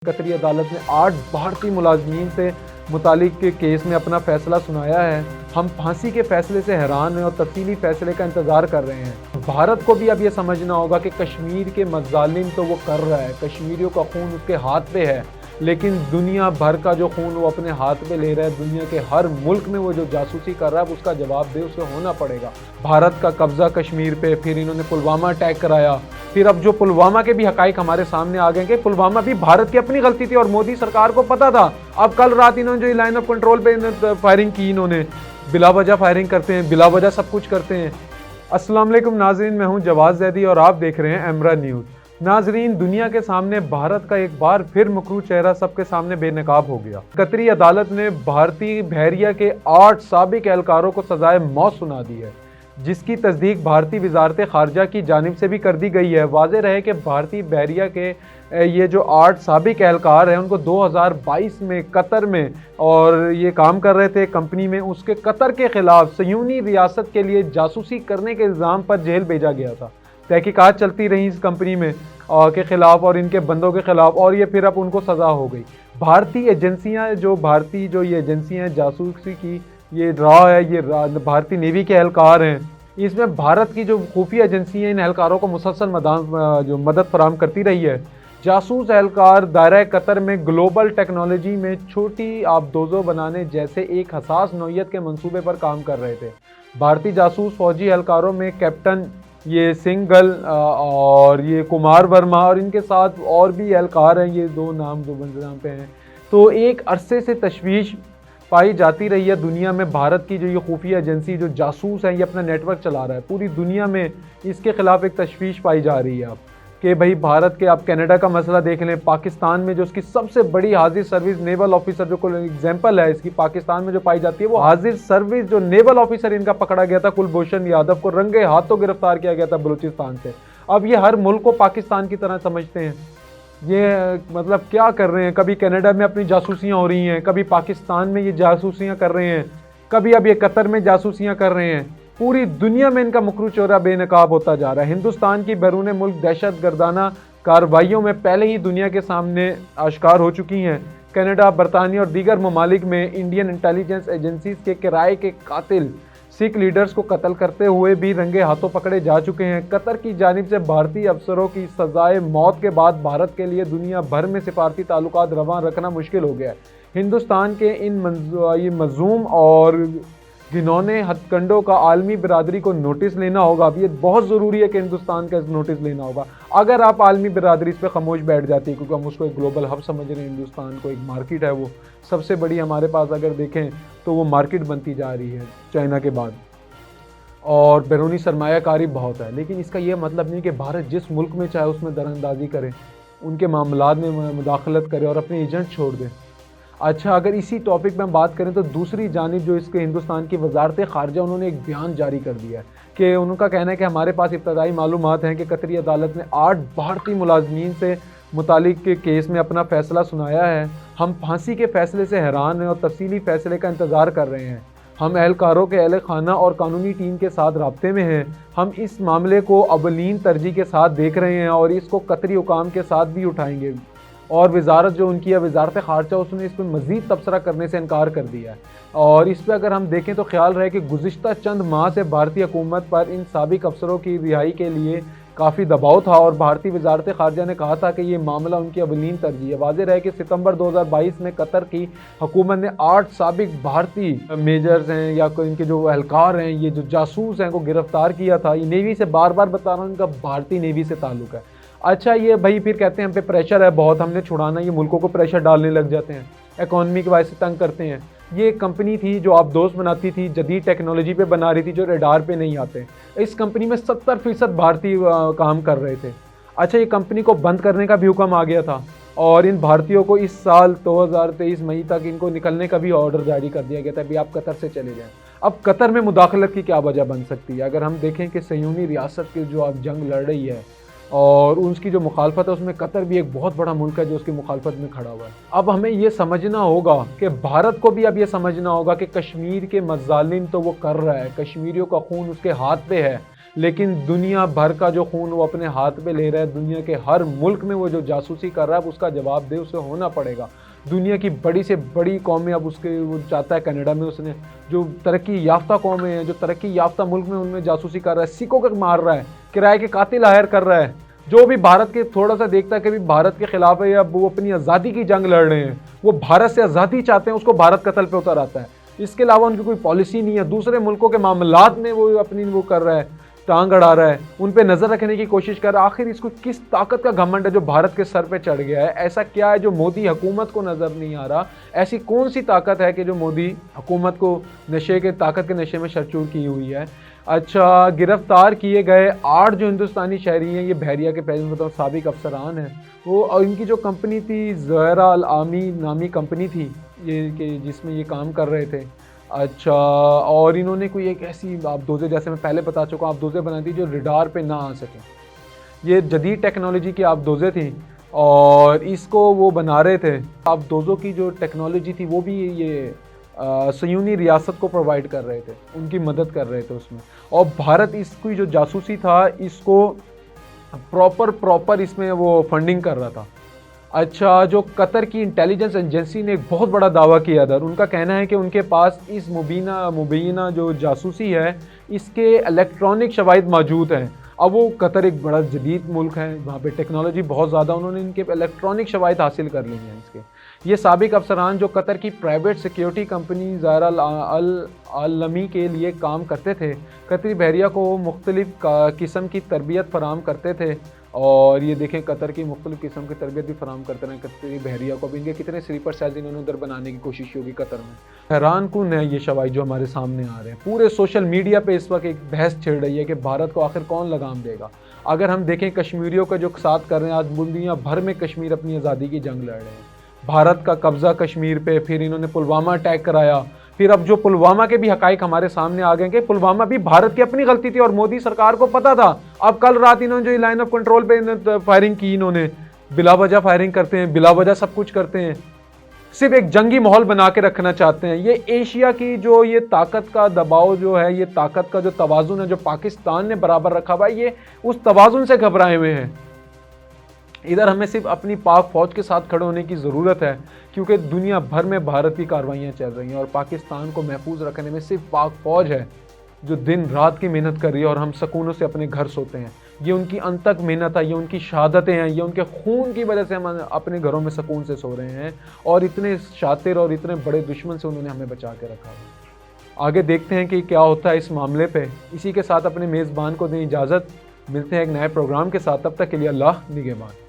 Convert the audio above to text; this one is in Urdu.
قطری عدالت نے 8 بھارتی ملازمین سے متعلق کے کیس میں اپنا فیصلہ سنایا ہے۔ ہم پھانسی کے فیصلے سے حیران ہیں اور تفصیلی فیصلے کا انتظار کر رہے ہیں۔ بھارت کو بھی اب یہ سمجھنا ہوگا کہ کشمیر کے مظالم تو وہ کر رہا ہے، کشمیریوں کا خون اس کے ہاتھ پہ ہے، لیکن دنیا بھر کا جو خون وہ اپنے ہاتھ پہ لے رہا ہے، دنیا کے ہر ملک میں وہ جو جاسوسی کر رہا ہے اس کا جواب دے اسے ہونا پڑے گا۔ بھارت کا قبضہ کشمیر پہ، پھر انہوں نے پلوامہ اٹیک کرایا، پھر اب جو پلوامہ کے بھی حقائق ہمارے سامنے آ گئے کہ پلوامہ بھی بھارت کی اپنی غلطی تھی اور مودی سرکار کو پتا تھا۔ اب کل رات انہوں نے جو لائن آف کنٹرول پہ فائرنگ کی، انہوں نے بلا وجہ فائرنگ کرتے ہیں، بلا وجہ سب کچھ کرتے ہیں۔ السلام علیکم ناظرین، میں ہوں جواز زیدی اور آپ دیکھ رہے ہیں ایمرا نیوز۔ ناظرین، دنیا کے سامنے بھارت کا ایک بار پھر مکروہ چہرہ سب کے سامنے بے نقاب ہو گیا۔ قطری عدالت نے بھارتی بحریہ کے 8 سابق اہلکاروں کو سزائے موت سنا دی ہے، جس کی تصدیق بھارتی وزارت خارجہ کی جانب سے بھی کر دی گئی ہے۔ واضح رہے کہ بھارتی بحریہ کے یہ جو 8 سابق اہلکار ہیں ان کو 2022 میں قطر میں اور یہ کام کر رہے تھے کمپنی میں، اس کے قطر کے خلاف صہیونی ریاست کے لیے جاسوسی کرنے کے الزام پر جیل بھیجا گیا تھا۔ تحقیقات چلتی رہیں اس کمپنی میں کے خلاف اور ان کے بندوں کے خلاف، اور یہ پھر اب ان کو سزا ہو گئی۔ بھارتی ایجنسیاں جو یہ ایجنسیاں جاسوسی کی یہ ہے، یہ بھارتی نیوی کے اہلکار ہیں۔ اس میں بھارت کی جو خفیہ ایجنسی ہیں ان اہلکاروں کو مسلسل مدد فراہم کرتی رہی ہے۔ جاسوس اہلکار دائرہ قطر میں گلوبل ٹیکنالوجی میں چھوٹی آبدوزوں بنانے جیسے ایک حساس نوعیت کے منصوبے پر کام کر رہے تھے۔ بھارتی جاسوس فوجی اہلکاروں میں کیپٹن یہ سنگل اور یہ کمار ورما اور ان کے ساتھ اور بھی اہلکار ہیں، یہ 2 نام جو نام پہ ہیں۔ تو ایک عرصے سے تشویش پائی جاتی رہی ہے دنیا میں، بھارت کی جو یہ خفیہ ایجنسی جو جاسوس ہیں یہ اپنا نیٹ ورک چلا رہا ہے پوری دنیا میں، اس کے خلاف ایک تشویش پائی جا رہی ہے اب کہ بھائی بھارت کے، آپ کینیڈا کا مسئلہ دیکھ لیں، پاکستان میں جو اس کی سب سے بڑی حاضر سروس نیول آفیسر جو کوئی ایگزامپل ہے اس کی پاکستان میں جو پائی جاتی ہے، وہ حاضر سروس جو نیول آفیسر ان کا پکڑا گیا تھا کلبھوشن یادو کو رنگے ہاتھوں گرفتار کیا گیا تھا بلوچستان سے۔ اب یہ ہر ملک کو پاکستان کی طرح سمجھتے ہیں، یہ مطلب کیا کر رہے ہیں؟ کبھی کینیڈا میں اپنی جاسوسیاں ہو رہی ہیں، کبھی پاکستان میں یہ جاسوسیاں کر رہے ہیں، کبھی اب یہ قطر میں جاسوسیاں کر رہے ہیں۔ پوری دنیا میں ان کا مکروہ چہرہ بے نقاب ہوتا جا رہا ہے۔ ہندوستان کی بیرون ملک دہشت گردانہ کارروائیوں میں پہلے ہی دنیا کے سامنے آشکار ہو چکی ہیں۔ کینیڈا، برطانیہ اور دیگر ممالک میں انڈین انٹیلیجنس ایجنسیز کے کرائے کے قاتل سکھ لیڈرز کو قتل کرتے ہوئے بھی رنگے ہاتھوں پکڑے جا چکے ہیں۔ قطر کی جانب سے بھارتی افسروں کی سزائے موت کے بعد بھارت کے لیے دنیا بھر میں سفارتی تعلقات رواں رکھنا مشکل ہو گیا ہے۔ ہندوستان کے ان مظلوم اور گھنونے ہتھ کنڈوں کا عالمی برادری کو نوٹس لینا ہوگا۔ اب یہ بہت ضروری ہے کہ ہندوستان کا نوٹس لینا ہوگا۔ اگر آپ عالمی برادری اس پہ خاموش بیٹھ جاتی ہے، کیونکہ ہم اس کو ایک گلوبل ہب سمجھ رہے ہیں، ہندوستان کو ایک مارکیٹ ہے، وہ سب سے بڑی ہمارے پاس اگر دیکھیں تو وہ مارکیٹ بنتی جا رہی ہے چائنا کے بعد، اور بیرونی سرمایہ کاری بہت ہے، لیکن اس کا یہ مطلب نہیں کہ بھارت جس ملک میں چاہے اس میں دراندازی کرے، ان کے معاملات میں مداخلت کرے اور اپنے ایجنٹ چھوڑ دے۔ اچھا، اگر اسی ٹاپک میں ہم بات کریں تو دوسری جانب جو اس کے ہندوستان کی وزارت خارجہ انہوں نے ایک بیان جاری کر دیا ہے کہ ان کا کہنا ہے کہ ہمارے پاس ابتدائی معلومات ہیں کہ قطری عدالت نے 8 بھارتی ملازمین سے متعلق کے کیس میں اپنا فیصلہ سنایا ہے۔ ہم پھانسی کے فیصلے سے حیران ہیں اور تفصیلی فیصلے کا انتظار کر رہے ہیں۔ ہم اہلکاروں کے اہل خانہ اور قانونی ٹیم کے ساتھ رابطے میں ہیں۔ ہم اس معاملے کو اولین ترجیح کے ساتھ دیکھ رہے ہیں اور اس کو قطری حکام کے ساتھ بھی اٹھائیں گے، اور وزارت جو ان کی ہے وزارت خارجہ، اس نے اس پہ مزید تبصرہ کرنے سے انکار کر دیا ہے۔ اور اس پہ اگر ہم دیکھیں تو خیال رہے کہ گزشتہ چند ماہ سے بھارتی حکومت پر ان سابق افسروں کی رہائی کے لیے کافی دباؤ تھا، اور بھارتی وزارت خارجہ نے کہا تھا کہ یہ معاملہ ان کی اولین ترجیح ہے۔ واضح رہے کہ ستمبر 2022 میں قطر کی حکومت نے 8 سابق بھارتی میجرز ہیں یا ان کے جو اہلکار ہیں، یہ جو جاسوس ہیں، کو گرفتار کیا تھا۔ یہ نیوی سے، بار بار بتا رہا ہوں، ان کا بھارتی نیوی سے تعلق ہے۔ اچھا، یہ بھائی پھر کہتے ہیں ہم پہ پریشر ہے بہت، ہم نے چھڑانا، یہ ملکوں کو پریشر ڈالنے لگ جاتے ہیں، اکانومی کی وجہ سے تنگ کرتے ہیں۔ یہ ایک کمپنی تھی جو آبدوز بناتی تھی، جدید ٹیکنالوجی پہ بنا رہی تھی جو ریڈار پہ نہیں آتے۔ اس کمپنی میں 70% بھارتی کام کر رہے تھے۔ اچھا، یہ کمپنی کو بند کرنے کا بھی حکم آ گیا تھا، اور ان بھارتیوں کو اس سال 2023 مئی تک ان کو نکلنے کا بھی آرڈر جاری کر دیا گیا تھا کہ آپ قطر سے چلے جائیں۔ اب قطر میں مداخلت کی کیا وجہ بن سکتی ہے؟ اگر ہم دیکھیں کہ صہیونی ریاست کی جو اب جنگ لڑ رہی ہے اور اس کی جو مخالفت ہے، اس میں قطر بھی ایک بہت بڑا ملک ہے جو اس کی مخالفت میں کھڑا ہوا ہے۔ اب ہمیں یہ سمجھنا ہوگا کہ بھارت کو بھی اب یہ سمجھنا ہوگا کہ کشمیر کے مظالم تو وہ کر رہا ہے، کشمیریوں کا خون اس کے ہاتھ پہ ہے، لیکن دنیا بھر کا جو خون وہ اپنے ہاتھ پہ لے رہا ہے، دنیا کے ہر ملک میں وہ جو جاسوسی کر رہا ہے اب اس کا جواب دے اسے ہونا پڑے گا۔ دنیا کی بڑی سے بڑی قومیں اب اس کے وہ چاہتا ہے کینیڈا میں اس نے جو ترقی یافتہ قومیں ہیں، جو ترقی یافتہ ملک میں ان میں جاسوسی کر رہا ہے، سکھوں کو مار رہا ہے، کرائے کے قاتل ہائر کر رہا ہے۔ جو بھی بھارت کے تھوڑا سا دیکھتا ہے کہ بھی بھارت کے خلاف ہے یا وہ اپنی آزادی کی جنگ لڑ رہے ہیں، وہ بھارت سے آزادی چاہتے ہیں، اس کو بھارت قتل پہ اتر آتا ہے۔ اس کے علاوہ ان کی کوئی پالیسی نہیں ہے، دوسرے ملکوں کے معاملات میں وہ اپنی وہ کر رہا ہے، ٹانگ اڑا رہا ہے، ان پہ نظر رکھنے کی کوشش کر رہا ہے۔ آخر اس کو کس طاقت کا گھمنڈ ہے جو بھارت کے سر پہ چڑھ گیا ہے؟ ایسا کیا ہے جو مودی حکومت کو نظر نہیں آ رہا؟ ایسی کون سی طاقت ہے کہ جو مودی حکومت کو نشے کے طاقت کے نشے میں شرچور کی ہوئی ہے؟ اچھا، گرفتار کیے گئے 8 جو ہندوستانی شہری ہیں، یہ بحریہ کے سابق افسران ہیں۔ وہ ان کی جو کمپنی تھی زہرا العامی نامی کمپنی تھی یہ کہ جس میں یہ کام کر رہے تھے۔ اچھا، اور انہوں نے کوئی ایک ایسی آبدوزے، جیسے میں پہلے بتا چکا ہوں، آبدوزے بنائی تھی جو ریڈار پہ نہ آ سکیں۔ یہ جدید ٹیکنالوجی کی آبدوزے تھیں اور اس کو وہ بنا رہے تھے۔ آبدوزوں کی جو ٹیکنالوجی تھی وہ بھی یہ صہیونی ریاست کو پرووائڈ کر رہے تھے، ان کی مدد کر رہے تھے اس میں۔ اور بھارت اس کی جو جاسوسی تھا اس کو پراپر اس میں وہ فنڈنگ کر رہا تھا۔ اچھا، جو قطر کی انٹیلیجنس ایجنسی نے ایک بہت بڑا دعویٰ کیا تھا، ان کا کہنا ہے کہ ان کے پاس اس مبینہ جو جاسوسی ہے اس کے الیکٹرانک شواہد موجود ہیں۔ اب وہ قطر ایک بڑا جدید ملک ہے، وہاں پہ ٹیکنالوجی بہت زیادہ، انہوں نے ان کے الیکٹرانک شواہد حاصل کر لی ہیں اس کے۔ یہ سابق افسران جو قطر کی پرائیویٹ سیکیورٹی کمپنی زہرا العالمی کے لیے کام کرتے تھے، قطری بحریہ کو مختلف قسم کی تربیت فراہم کرتے تھے۔ اور یہ دیکھیں قطر کی مختلف قسم کی تربیت بھی فراہم کرتے ہیں قطری بحریہ کو۔ اب ان کے کتنے سلیپر سیلز انہوں نے ادھر بنانے کی کوشش ہوگی قطر میں۔ حیران کن ہے یہ شواہد جو ہمارے سامنے آ رہے ہیں۔ پورے سوشل میڈیا پہ اس وقت ایک بحث چھڑ رہی ہے کہ بھارت کو آخر کون لگام دے گا۔ اگر ہم دیکھیں کشمیریوں کا جو ساتھ کر رہے ہیں، آج دنیا بھر میں کشمیر اپنی آزادی کی جنگ لڑ رہے ہیں۔ بھارت کا قبضہ کشمیر پہ، پھر انہوں نے پلوامہ اٹیک کرایا، پھر اب جو پلوامہ کے بھی حقائق ہمارے سامنے آ گئے کہ پلوامہ بھی بھارت کی اپنی غلطی تھی اور مودی سرکار کو پتا تھا۔ اب کل رات انہوں نے جو لائن آف کنٹرول پہ فائرنگ کی، انہوں نے بلا وجہ فائرنگ کرتے ہیں، بلا وجہ سب کچھ کرتے ہیں، صرف ایک جنگی ماحول بنا کے رکھنا چاہتے ہیں۔ یہ ایشیا کی جو یہ طاقت کا دباؤ جو ہے، یہ طاقت کا جو توازن ہے جو پاکستان نے برابر رکھا ہوا ہے، یہ اس توازن سے گھبرائے ہوئے ہیں۔ ادھر ہمیں صرف اپنی پاک فوج کے ساتھ کھڑے ہونے کی ضرورت ہے، کیونکہ دنیا بھر میں بھارت کی کارروائیاں چل رہی ہیں اور پاکستان کو محفوظ رکھنے میں صرف پاک فوج ہے جو دن رات کی محنت کر رہی ہے اور ہم سکونوں سے اپنے گھر سوتے ہیں۔ یہ ان کی انتک محنت ہے، یہ ان کی شہادتیں ہیں، یہ ان کے خون کی وجہ سے ہم اپنے گھروں میں سکون سے سو رہے ہیں، اور اتنے شاطر اور اتنے بڑے دشمن سے انہوں نے ہمیں بچا کے رکھا ہے۔ آگے دیکھتے ہیں کہ کیا ہوتا ہے اس معاملے پہ۔ اسی کے ساتھ اپنے میزبان کو دیں اجازت، ملتے ہیں ایک نئے پروگرام کے ساتھ، تب تک کے لیے اللہ نگہبان۔